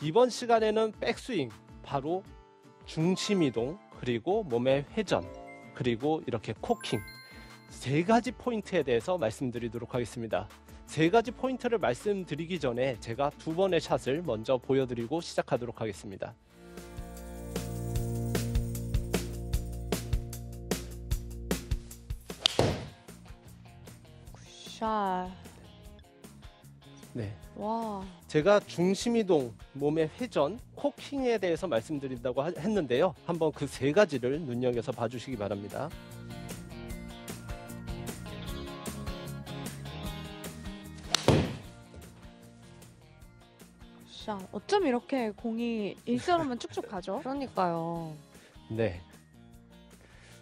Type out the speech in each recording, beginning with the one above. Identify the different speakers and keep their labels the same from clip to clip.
Speaker 1: 이번 시간에는 백스윙, 바로 중심 이동, 그리고 몸의 회전, 그리고 이렇게 코킹, 세 가지 포인트에 대해서 말씀드리도록 하겠습니다. 세 가지 포인트를 말씀드리기 전에 제가 두 번의 샷을 먼저 보여드리고 시작하도록 하겠습니다.
Speaker 2: 샷.
Speaker 1: 네.
Speaker 2: 와.
Speaker 1: 제가 중심 이동, 몸의 회전, 코킹에 대해서 말씀드린다고 했는데요. 한번 그 세 가지를 눈여겨서 봐주시기 바랍니다.
Speaker 2: 샷. 어쩜 이렇게 공이 일자로만 쭉쭉 가죠?
Speaker 3: 그러니까요.
Speaker 1: 네.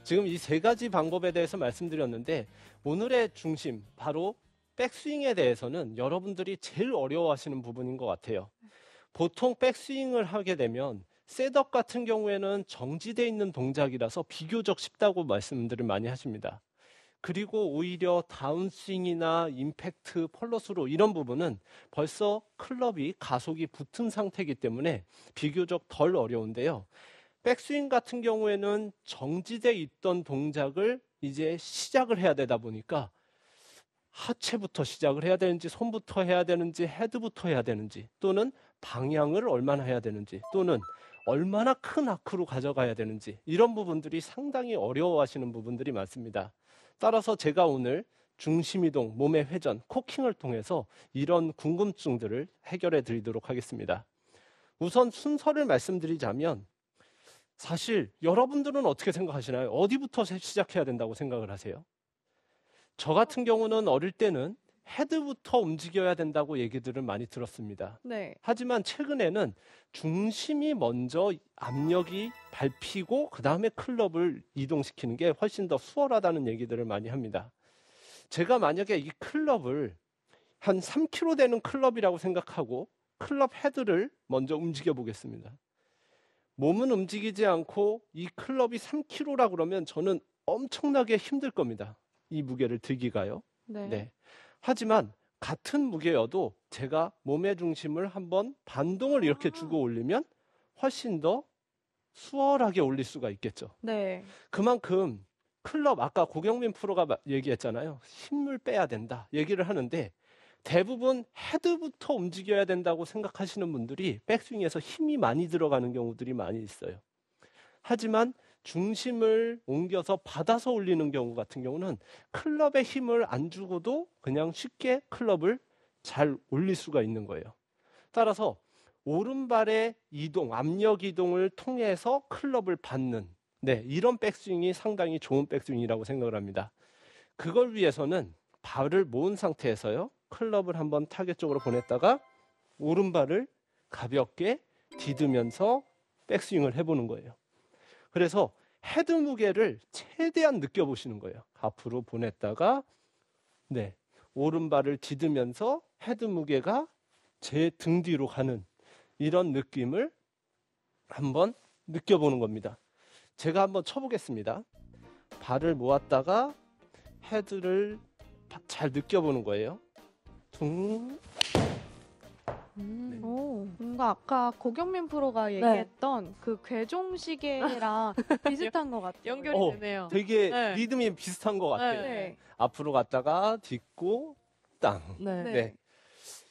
Speaker 1: 지금 이 세 가지 방법에 대해서 말씀드렸는데 오늘의 중심, 바로 백스윙에 대해서는 여러분들이 제일 어려워하시는 부분인 것 같아요. 보통 백스윙을 하게 되면 셋업 같은 경우에는 정지되어 있는 동작이라서 비교적 쉽다고 말씀들을 많이 하십니다. 그리고 오히려 다운스윙이나 임팩트, 폴로스로 이런 부분은 벌써 클럽이 가속이 붙은 상태이기 때문에 비교적 덜 어려운데요. 백스윙 같은 경우에는 정지되어 있던 동작을 이제 시작을 해야 되다 보니까 하체부터 시작을 해야 되는지, 손부터 해야 되는지, 헤드부터 해야 되는지, 또는 방향을 얼마나 해야 되는지, 또는 얼마나 큰 아크로 가져가야 되는지, 이런 부분들이 상당히 어려워하시는 부분들이 많습니다. 따라서 제가 오늘 중심이동, 몸의 회전, 코킹을 통해서 이런 궁금증들을 해결해 드리도록 하겠습니다. 우선 순서를 말씀드리자면, 사실 여러분들은 어떻게 생각하시나요? 어디부터 시작해야 된다고 생각을 하세요? 저 같은 경우는 어릴 때는 헤드부터 움직여야 된다고 얘기들을 많이 들었습니다.
Speaker 2: 네.
Speaker 1: 하지만 최근에는 중심이 먼저 압력이 밟히고 그 다음에 클럽을 이동시키는 게 훨씬 더 수월하다는 얘기들을 많이 합니다. 제가 만약에 이 클럽을 한 3kg 되는 클럽이라고 생각하고 클럽 헤드를 먼저 움직여 보겠습니다. 몸은 움직이지 않고 이 클럽이 3kg라 그러면 저는 엄청나게 힘들 겁니다. 이 무게를 들기가요.
Speaker 2: 네.
Speaker 1: 네. 하지만 같은 무게여도 제가 몸의 중심을 한번 반동을 이렇게 주고 올리면 훨씬 더 수월하게 올릴 수가 있겠죠.
Speaker 2: 네.
Speaker 1: 그만큼 클럽, 아까 고경민 프로가 얘기했잖아요. 힘을 빼야 된다 얘기를 하는데 대부분 헤드부터 움직여야 된다고 생각하시는 분들이 백스윙에서 힘이 많이 들어가는 경우들이 많이 있어요. 하지만 중심을 옮겨서 받아서 올리는 경우 같은 경우는 클럽에 힘을 안 주고도 그냥 쉽게 클럽을 잘 올릴 수가 있는 거예요. 따라서 오른발의 이동, 압력 이동을 통해서 클럽을 받는, 네, 이런 백스윙이 상당히 좋은 백스윙이라고 생각을 합니다. 그걸 위해서는 발을 모은 상태에서요, 클럽을 한번 타겟 쪽으로 보냈다가 오른발을 가볍게 디드면서 백스윙을 해보는 거예요. 그래서 헤드 무게를 최대한 느껴보시는 거예요. 앞으로 보냈다가 네, 오른발을 디드면서 헤드 무게가 제 등 뒤로 가는 이런 느낌을 한번 느껴보는 겁니다. 제가 한번 쳐보겠습니다. 발을 모았다가 헤드를 잘 느껴보는 거예요. 둥.
Speaker 2: 오, 뭔가 아까 고경민 프로가 얘기했던 그 괴종시계랑 비슷한 것 같아요.
Speaker 3: 연결이 되네요.
Speaker 1: 되게
Speaker 3: 네.
Speaker 1: 리듬이 비슷한 것 같아요.
Speaker 2: 네.
Speaker 1: 앞으로 갔다가 딛고 땅.
Speaker 3: 네.
Speaker 1: 네.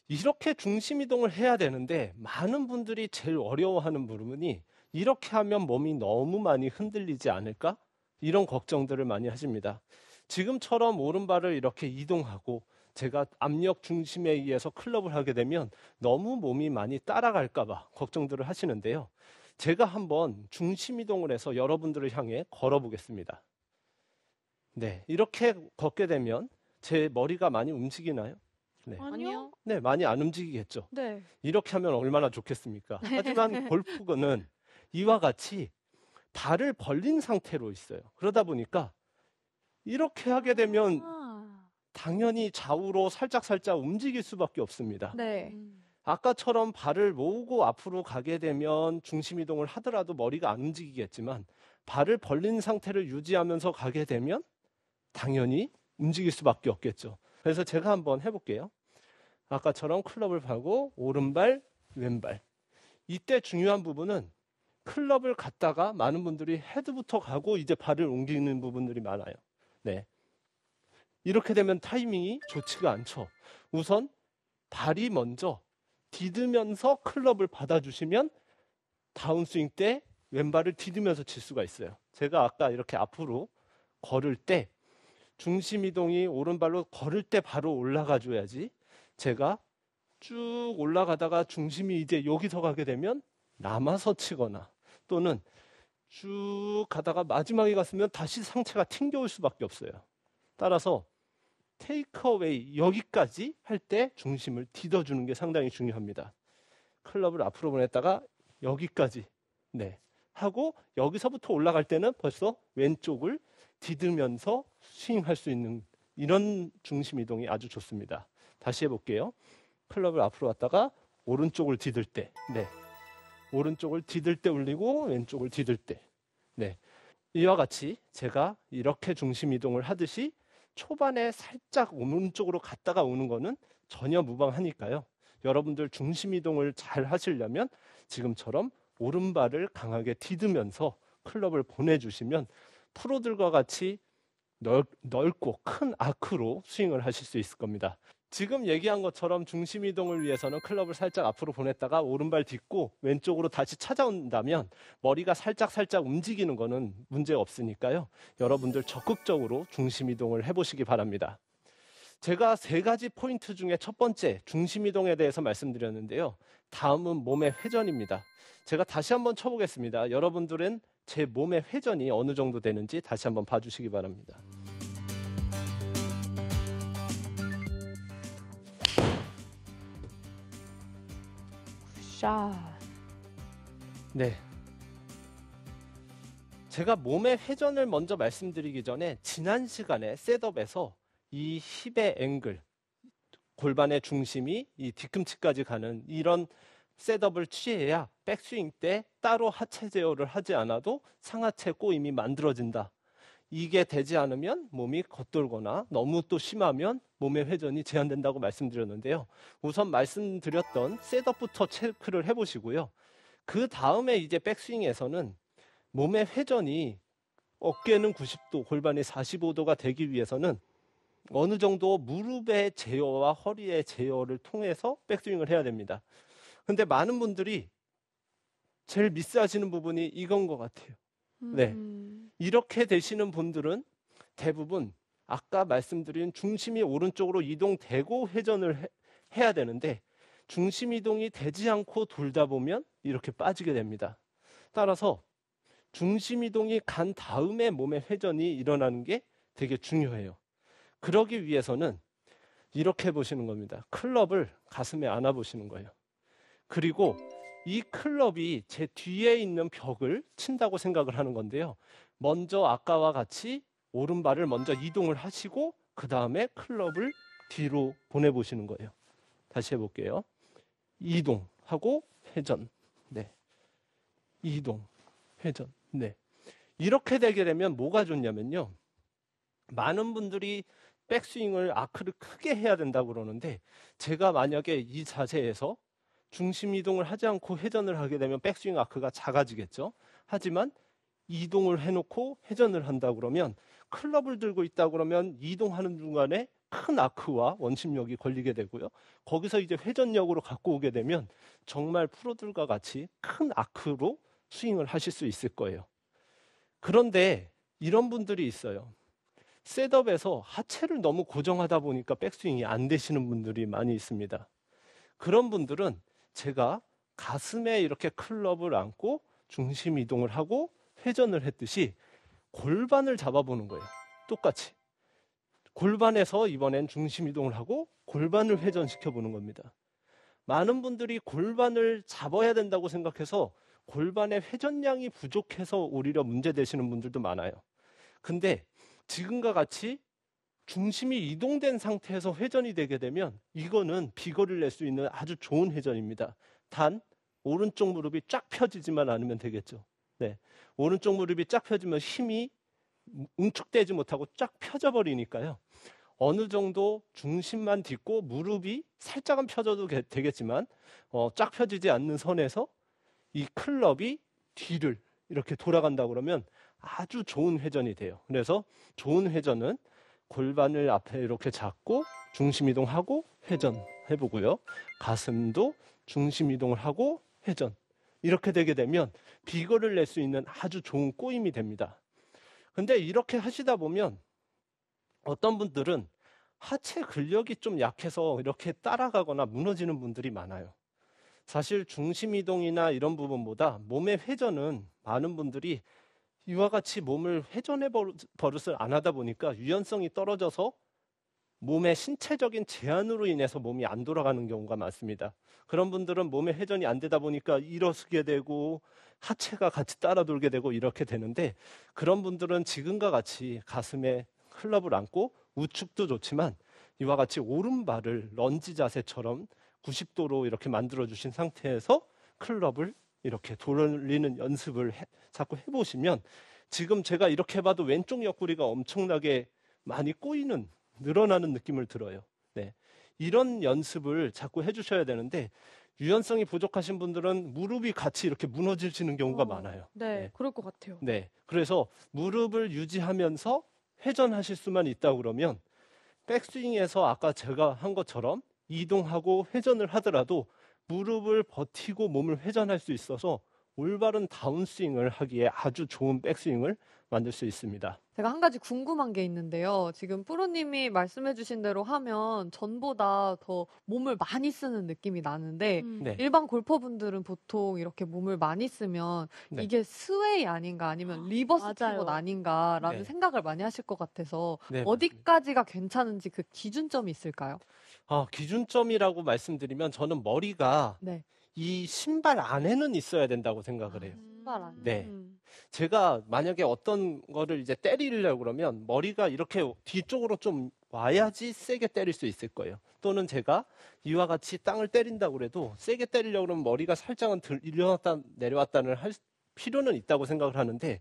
Speaker 1: 이렇게 중심 이동을 해야 되는데 많은 분들이 제일 어려워하는 부분이 이렇게 하면 몸이 너무 많이 흔들리지 않을까? 이런 걱정들을 많이 하십니다. 지금처럼 오른발을 이렇게 이동하고 제가 압력 중심에 의해서 클럽을 하게 되면 너무 몸이 많이 따라갈까 봐 걱정들을 하시는데요. 제가 한번 중심 이동을 해서 여러분들을 향해 걸어 보겠습니다. 네, 이렇게 걷게 되면 제 머리가 많이 움직이나요? 네.
Speaker 2: 아니요.
Speaker 1: 네, 많이 안 움직이겠죠.
Speaker 2: 네.
Speaker 1: 이렇게 하면 얼마나 좋겠습니까? 하지만 골프는 이와 같이 발을 벌린 상태로 있어요. 그러다 보니까 이렇게 하게 되면 당연히 좌우로 살짝살짝 움직일 수밖에 없습니다.
Speaker 2: 네.
Speaker 1: 아까처럼 발을 모으고 앞으로 가게 되면 중심 이동을 하더라도 머리가 안 움직이겠지만 발을 벌린 상태를 유지하면서 가게 되면 당연히 움직일 수밖에 없겠죠. 그래서 제가 한번 해볼게요. 아까처럼 클럽을 파고 오른발, 왼발 이때 중요한 부분은 클럽을 갔다가 많은 분들이 헤드부터 가고 이제 발을 옮기는 부분들이 많아요. 네. 이렇게 되면 타이밍이 좋지가 않죠. 우선 발이 먼저 디디면서 클럽을 받아주시면 다운스윙 때 왼발을 디디면서 칠 수가 있어요. 제가 아까 이렇게 앞으로 걸을 때 중심 이동이 오른발로 걸을 때 바로 올라가 줘야지, 제가 쭉 올라가다가 중심이 이제 여기서 가게 되면 남아서 치거나 또는 쭉 가다가 마지막에 갔으면 다시 상체가 튕겨올 수밖에 없어요. 따라서 테이크어웨이 여기까지 할 때 중심을 디뎌주는 게 상당히 중요합니다. 클럽을 앞으로 보냈다가 여기까지 하고 여기서부터 올라갈 때는 벌써 왼쪽을 디디면서 스윙할 수 있는 이런 중심 이동이 아주 좋습니다. 다시 해볼게요. 클럽을 앞으로 왔다가 오른쪽을 디딜 때, 오른쪽을 디딜 때 올리고 왼쪽을 디딜 때, 이와 같이 제가 이렇게 중심 이동을 하듯이 초반에 살짝 오른쪽으로 갔다가 오는 거는 전혀 무방하니까요. 여러분들 중심 이동을 잘 하시려면 지금처럼 오른발을 강하게 디디면서 클럽을 보내주시면 프로들과 같이 넓고 큰 아크로 스윙을 하실 수 있을 겁니다. 지금 얘기한 것처럼 중심 이동을 위해서는 클럽을 살짝 앞으로 보냈다가 오른발 딛고 왼쪽으로 다시 찾아온다면 머리가 살짝 움직이는 거는 문제 없으니까요. 여러분들 적극적으로 중심 이동을 해보시기 바랍니다. 제가 3가지 포인트 중에 첫 번째 중심 이동에 대해서 말씀드렸는데요. 다음은 몸의 회전입니다. 제가 다시 한번 쳐보겠습니다. 여러분들은 제 몸의 회전이 어느 정도 되는지 다시 한번 봐주시기 바랍니다.
Speaker 2: 샷.
Speaker 1: 제가 몸의 회전을 먼저 말씀드리기 전에 지난 시간에 셋업에서 이 힙의 앵글, 골반의 중심이 이 뒤꿈치까지 가는 이런 셋업을 취해야 백스윙 때 따로 하체 제어를 하지 않아도 상하체 꼬임이 만들어진다. 이게 되지 않으면 몸이 겉돌거나 너무 또 심하면 몸의 회전이 제한된다고 말씀드렸는데요. 우선 말씀드렸던 셋업부터 체크를 해보시고요. 그 다음에 이제 백스윙에서는 몸의 회전이 어깨는 90도, 골반이 45도가 되기 위해서는 어느 정도 무릎의 제어와 허리의 제어를 통해서 백스윙을 해야 됩니다. 근데 많은 분들이 제일 미스하시는 부분이 이건 것 같아요. 이렇게 되시는 분들은 대부분 아까 말씀드린 중심이 오른쪽으로 이동되고 회전을 해야 되는데 중심 이동이 되지 않고 돌다 보면 이렇게 빠지게 됩니다. 따라서 중심 이동이 간 다음에 몸의 회전이 일어나는 게 되게 중요해요. 그러기 위해서는 이렇게 보시는 겁니다. 클럽을 가슴에 안아 보시는 거예요. 그리고 이 클럽이 제 뒤에 있는 벽을 친다고 생각을 하는 건데요. 먼저 아까와 같이 오른발을 먼저 이동을 하시고 그 다음에 클럽을 뒤로 보내보시는 거예요. 다시 해볼게요. 이동하고 회전. 이동, 회전. 이렇게 되게 되면 뭐가 좋냐면요. 많은 분들이 백스윙을 아크를 크게 해야 된다고 그러는데 제가 만약에 이 자세에서 중심 이동을 하지 않고 회전을 하게 되면 백스윙 아크가 작아지겠죠. 하지만 이동을 해놓고 회전을 한다 그러면 클럽을 들고 있다 그러면 이동하는 중간에 큰 아크와 원심력이 걸리게 되고요. 거기서 이제 회전력으로 갖고 오게 되면 정말 프로들과 같이 큰 아크로 스윙을 하실 수 있을 거예요. 그런데 이런 분들이 있어요. 셋업에서 하체를 너무 고정하다 보니까 백스윙이 안 되시는 분들이 많이 있습니다. 그런 분들은 제가 가슴에 이렇게 클럽을 안고 중심 이동을 하고 회전을 했듯이 골반을 잡아보는 거예요. 똑같이. 골반에서 이번엔 중심 이동을 하고 골반을 회전시켜 보는 겁니다. 많은 분들이 골반을 잡아야 된다고 생각해서 골반의 회전량이 부족해서 오히려 문제되시는 분들도 많아요. 근데 지금과 같이 중심이 이동된 상태에서 회전이 되게 되면 이거는 비거리를 낼 수 있는 아주 좋은 회전입니다. 단 오른쪽 무릎이 쫙 펴지지만 않으면 되겠죠. 오른쪽 무릎이 쫙 펴지면 힘이 응축되지 못하고 쫙 펴져 버리니까요. 어느 정도 중심만 딛고 무릎이 살짝은 펴져도 되겠지만 쫙 펴지지 않는 선에서 이 클럽이 뒤를 이렇게 돌아간다 그러면 아주 좋은 회전이 돼요. 그래서 좋은 회전은 골반을 앞에 이렇게 잡고 중심 이동하고 회전 해보고요. 가슴도 중심 이동을 하고 회전. 이렇게 되게 되면 비거를 낼 수 있는 아주 좋은 꼬임이 됩니다. 근데 이렇게 하시다 보면 어떤 분들은 하체 근력이 좀 약해서 이렇게 따라가거나 무너지는 분들이 많아요. 사실 중심 이동이나 이런 부분보다 몸의 회전은 많은 분들이 이와 같이 몸을 회전해 버릇을 안 하다 보니까 유연성이 떨어져서 몸의 신체적인 제한으로 인해서 몸이 안 돌아가는 경우가 많습니다. 그런 분들은 몸의 회전이 안 되다 보니까 일어서게 되고 하체가 같이 따라 돌게 되고 이렇게 되는데, 그런 분들은 지금과 같이 가슴에 클럽을 안고 우측도 좋지만 이와 같이 오른발을 런지 자세처럼 90도로 이렇게 만들어 주신 상태에서 클럽을 이렇게 돌리는 연습을 자꾸 해보시면, 지금 제가 이렇게 봐도 왼쪽 옆구리가 엄청나게 많이 꼬이는, 늘어나는 느낌을 들어요. 네. 이런 연습을 자꾸 해주셔야 되는데, 유연성이 부족하신 분들은 무릎이 같이 이렇게 무너지시는 경우가 많아요.
Speaker 2: 네, 그럴 것 같아요.
Speaker 1: 네. 그래서 무릎을 유지하면서 회전하실 수만 있다 그러면 백스윙에서 아까 제가 한 것처럼 이동하고 회전을 하더라도 무릎을 버티고 몸을 회전할 수 있어서 올바른 다운스윙을 하기에 아주 좋은 백스윙을 만들 수 있습니다.
Speaker 3: 제가 한 가지 궁금한 게 있는데요. 지금 프로님이 말씀해주신 대로 하면 전보다 더 몸을 많이 쓰는 느낌이 나는데
Speaker 1: 네.
Speaker 3: 일반 골퍼분들은 보통 이렇게 몸을 많이 쓰면
Speaker 1: 네.
Speaker 3: 이게 스웨이 아닌가 아니면 리버스
Speaker 2: 맞아요.
Speaker 3: 피벗 아닌가라는
Speaker 1: 네.
Speaker 3: 생각을 많이 하실 것 같아서
Speaker 1: 네,
Speaker 3: 어디까지가 괜찮은지 그 기준점이 있을까요?
Speaker 1: 기준점이라고 말씀드리면 저는 머리가
Speaker 3: 네.
Speaker 1: 이 신발 안에는 있어야 된다고 생각을 해요.
Speaker 3: 신발 안.
Speaker 1: 네. 제가 만약에 어떤 거를 이제 때리려고 그러면 머리가 이렇게 뒤쪽으로 좀 와야지 세게 때릴 수 있을 거예요. 또는 제가 이와 같이 땅을 때린다고 그래도 세게 때리려고 그러면 머리가 살짝은 일어났다 내려왔다는 할 필요는 있다고 생각을 하는데,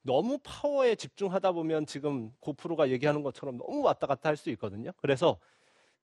Speaker 1: 너무 파워에 집중하다 보면 지금 고프로가 얘기하는 것처럼 너무 왔다 갔다 할 수 있거든요. 그래서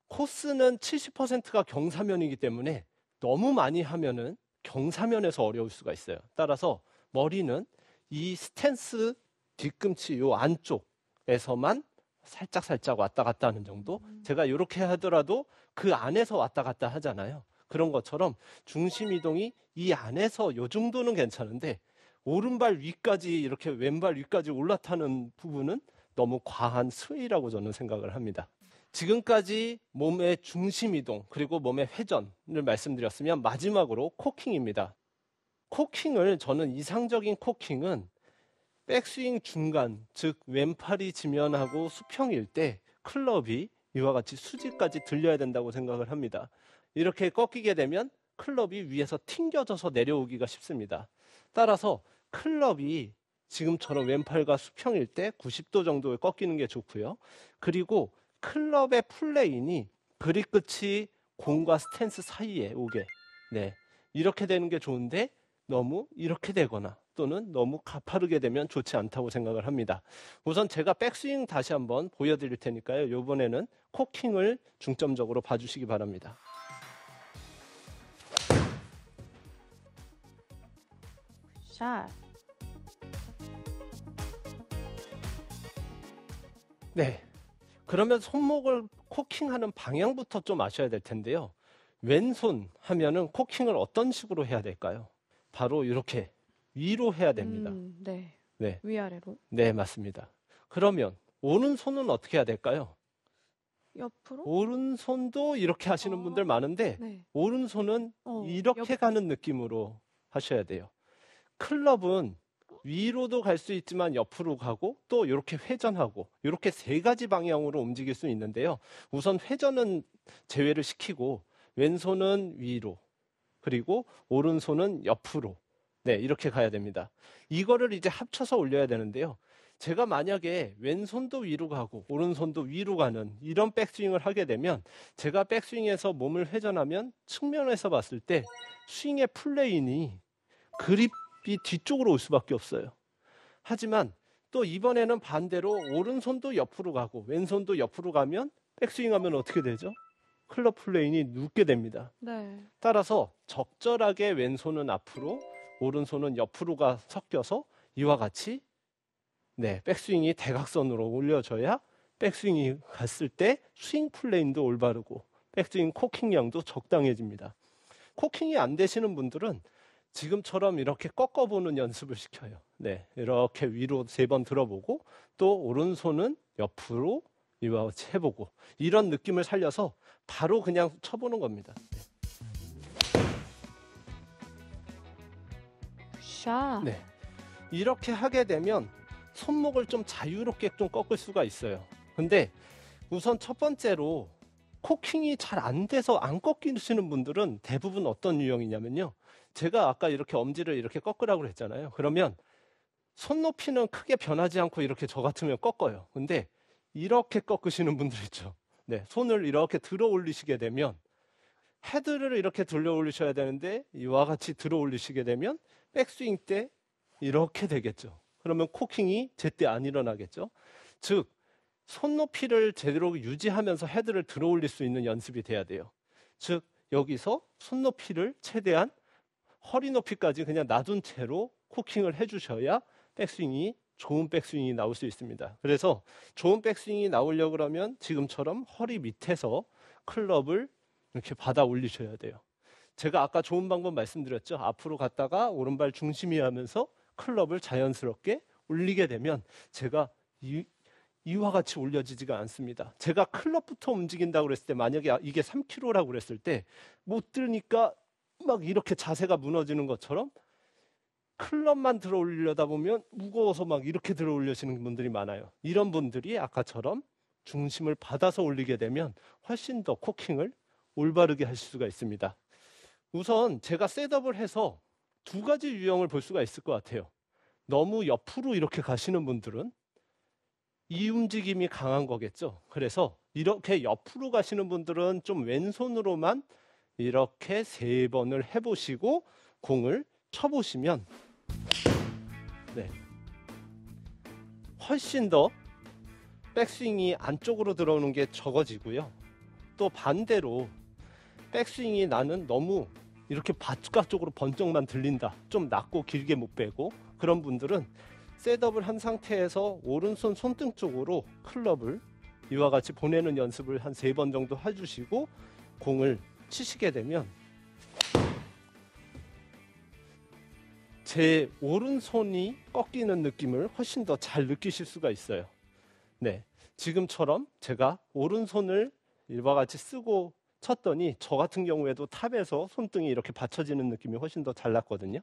Speaker 1: 코스는 70%가 경사면이기 때문에 너무 많이 하면은 경사면에서 어려울 수가 있어요. 따라서 머리는 이 스탠스 뒤꿈치 요 안쪽에서만 살짝 왔다 갔다 하는 정도. 제가 이렇게 하더라도 그 안에서 왔다 갔다 하잖아요. 그런 것처럼 중심 이동이 이 안에서 요 정도는 괜찮은데, 오른발 위까지 이렇게 왼발 위까지 올라타는 부분은 너무 과한 스웨이라고 저는 생각을 합니다. 지금까지 몸의 중심 이동 그리고 몸의 회전을 말씀드렸으면 마지막으로 코킹입니다. 코킹을, 저는 이상적인 코킹은 백스윙 중간, 즉 왼팔이 지면하고 수평일 때 클럽이 이와 같이 수직까지 들려야 된다고 생각을 합니다. 이렇게 꺾이게 되면 클럽이 위에서 튕겨져서 내려오기가 쉽습니다. 따라서 클럽이 지금처럼 왼팔과 수평일 때 90도 정도에 꺾이는 게 좋고요. 그리고 클럽의 플레인이 그립 끝이 공과 스탠스 사이에 오게, 네, 이렇게 되는 게 좋은데, 너무 이렇게 되거나 또는 너무 가파르게 되면 좋지 않다고 생각을 합니다. 우선 제가 백스윙 다시 한번 보여드릴 테니까요. 이번에는 코킹을 중점적으로 봐주시기 바랍니다.
Speaker 2: 샷.
Speaker 1: 네. 그러면 손목을 코킹하는 방향부터 좀 아셔야 될 텐데요. 왼손 하면은 코킹을 어떤 식으로 해야 될까요? 바로 이렇게 위로 해야 됩니다.
Speaker 2: 네.
Speaker 1: 네.
Speaker 2: 위아래로.
Speaker 1: 네, 맞습니다. 그러면 오른손은 어떻게 해야 될까요?
Speaker 2: 옆으로?
Speaker 1: 오른손도 이렇게 하시는 분들 많은데,
Speaker 2: 네.
Speaker 1: 오른손은 이렇게 가는 느낌으로 하셔야 돼요. 클럽은 위로도 갈 수 있지만 옆으로 가고 또 이렇게 회전하고, 이렇게 세 가지 방향으로 움직일 수 있는데요. 우선 회전은 제외를 시키고 왼손은 위로, 그리고 오른손은 옆으로, 네, 이렇게 가야 됩니다. 이거를 이제 합쳐서 올려야 되는데요. 제가 만약에 왼손도 위로 가고 오른손도 위로 가는 이런 백스윙을 하게 되면, 제가 백스윙에서 몸을 회전하면 측면에서 봤을 때 스윙의 플레인이 그립이 뒤쪽으로 올 수밖에 없어요. 하지만 또 이번에는 반대로 오른손도 옆으로 가고 왼손도 옆으로 가면 백스윙하면 어떻게 되죠? 클럽 플레인이 눕게 됩니다.
Speaker 2: 네.
Speaker 1: 따라서 적절하게 왼손은 앞으로, 오른손은 옆으로가 섞여서 이와 같이 네, 백스윙이 대각선으로 올려져야 백스윙이 갔을 때 스윙 플레인도 올바르고 백스윙 코킹량도 적당해집니다. 코킹이 안 되시는 분들은 지금처럼 이렇게 꺾어보는 연습을 시켜요. 네, 이렇게 위로 3번 들어보고 또 오른손은 옆으로 이와 같이 해보고 이런 느낌을 살려서 바로 그냥 쳐보는 겁니다.
Speaker 2: 샤.
Speaker 1: 네, 이렇게 하게 되면 손목을 좀 자유롭게 좀 꺾을 수가 있어요. 근데 우선 첫 번째로 코킹이 잘 안 돼서 안 꺾이시는 분들은 대부분 어떤 유형이냐면요. 제가 아까 이렇게 엄지를 이렇게 꺾으라고 했잖아요. 그러면 손 높이는 크게 변하지 않고 이렇게 저 같으면 꺾어요. 근데 이렇게 꺾으시는 분들 있죠. 네, 손을 이렇게 들어 올리시게 되면 헤드를 이렇게 들어 올리셔야 되는데 이와 같이 들어 올리시게 되면 백스윙 때 이렇게 되겠죠. 그러면 코킹이 제때 안 일어나겠죠. 즉 손 높이를 제대로 유지하면서 헤드를 들어 올릴 수 있는 연습이 돼야 돼요. 즉 여기서 손 높이를 최대한 허리 높이까지 그냥 놔둔 채로 코킹을 해주셔야 백스윙이 좋은 백스윙이 나올 수 있습니다. 그래서 좋은 백스윙이 나오려고 그러면 지금처럼 허리 밑에서 클럽을 이렇게 받아 올리셔야 돼요. 제가 아까 좋은 방법 말씀드렸죠. 앞으로 갔다가 오른발 중심이 하면서 클럽을 자연스럽게 올리게 되면 제가 이와 같이 올려지지가 않습니다. 제가 클럽부터 움직인다고 그랬을 때 만약에 이게 3kg라고 그랬을 때 못 들니까 막 이렇게 자세가 무너지는 것처럼 클럽만 들어 올리려다 보면 무거워서 막 이렇게 들어 올리시는 분들이 많아요. 이런 분들이 아까처럼 중심을 받아서 올리게 되면 훨씬 더 코킹을 올바르게 하실 수가 있습니다. 우선 제가 셋업을 해서 2가지 유형을 볼 수가 있을 것 같아요. 너무 옆으로 이렇게 가시는 분들은 이 움직임이 강한 거겠죠. 그래서 이렇게 옆으로 가시는 분들은 좀 왼손으로만 이렇게 3번을 해보시고 공을 쳐보시면 네, 훨씬 더 백스윙이 안쪽으로 들어오는 게 적어지고요. 또 반대로 백스윙이 나는 너무 이렇게 바깥쪽으로 번쩍만 들린다. 좀 낮고 길게 못 빼고 그런 분들은 셋업을 한 상태에서 오른손 손등 쪽으로 클럽을 이와 같이 보내는 연습을 한 3번 정도 해주시고 공을 치시게 되면 제 오른손이 꺾이는 느낌을 훨씬 더 잘 느끼실 수가 있어요. 네, 지금처럼 제가 오른손을 이와 같이 쓰고 쳤더니 저 같은 경우에도 탑에서 손등이 이렇게 받쳐지는 느낌이 훨씬 더 잘 났거든요.